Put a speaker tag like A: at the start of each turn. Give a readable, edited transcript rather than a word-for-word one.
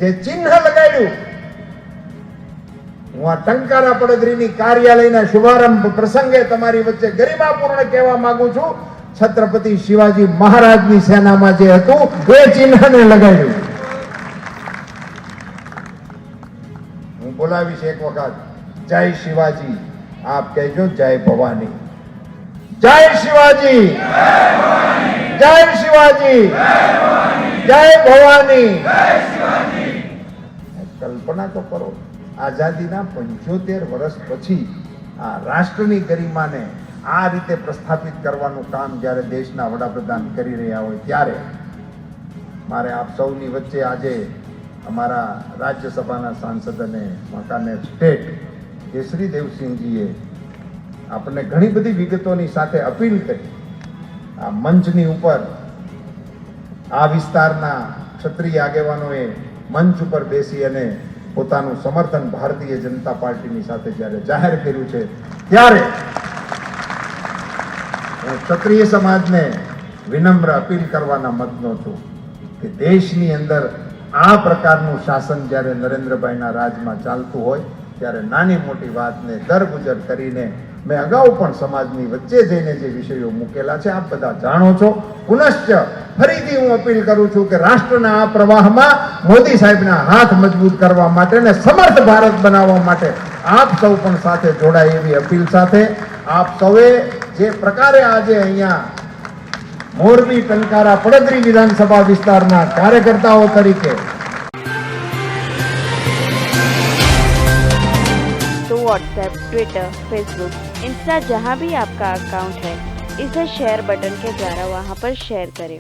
A: જે ચિહ્ન લગાડ્યું, હું આ ટંકારા પડદરીની કાર્યાલયના શુભારંભ પ્રસંગે તમારી વચ્ચે ગરિમાપૂર્ણ કહેવા માંગુ છું, છત્રપતિ શિવાજી મહારાજની સેનામાં જે હતું એ ચિહ્નને લગાડ્યું. હું બોલાવીશ એક વખત, જય શિવાજી, આપ કહેજો જય ભવાની. જય શિવાજી, જય શિવાજી, જય ભવાની. કલ્પના તો કરો, આઝાદીના 75 વર્ષ પછી આ રાષ્ટ્રની ગરિમાને આ રીતે પ્રસ્થાપિત કરવાનું કામ જ્યારે દેશના વડાપ્રધાન કરી રહ્યા હોય ત્યારે મારે આપ સૌની વચ્ચે આજે અમારા રાજ્યસભાના સાંસદ અને મકાને સ્ટેટ કેસરી દેવસિંહજીએ આપણને ઘણી બધી વિગતોની સાથે અપીલ કરી. આ મંચની ઉપર આ વિસ્તારના ક્ષત્રિય આગેવાનોએ મંચ ઉપર બેસી અને પોતાનું સમર્થન ભારતીય જનતા પાર્ટીની સાથે જ્યારે જાહેર કર્યું છે ત્યારે હું ક્ષત્રિય સમાજને વિનમ્ર અપીલ કરવાના મતનો છું કે દેશની અંદર આ પ્રકારનું શાસન જ્યારે નરેન્દ્રભાઈના રાજમાં ચાલતું હોય ત્યારે નાની મોટી વાતને દરગુજર કરીને મેં અગાઉ પણ સમાજની વચ્ચે જઈને જે વિષયો મૂકેલા છે આપ બધા જાણો છો. પુનશ્ચ ફરીથી હું અપીલ કરું છું કે રાષ્ટ્રના આ પ્રવાહમાં મોદી સાહેબના હાથ મજબૂત કરવા માટે અને સમર્થ ભારત બનાવવા માટે આપ સૌ પણ સાથે જોડાય એવી અપીલ સાથે આપ સૌએ જે પ્રકારે આજે અહીંયા મોરબી ટંકારા પડદરી વિધાનસભા વિસ્તારના કાર્યકર્તાઓ તરીકે
B: तो व्हाट्सएप, ट्विटर, फेसबुक, इंस्टा जहाँ भी आपका अकाउंट है, इसे शेयर बटन के द्वारा वहाँ पर शेयर करें.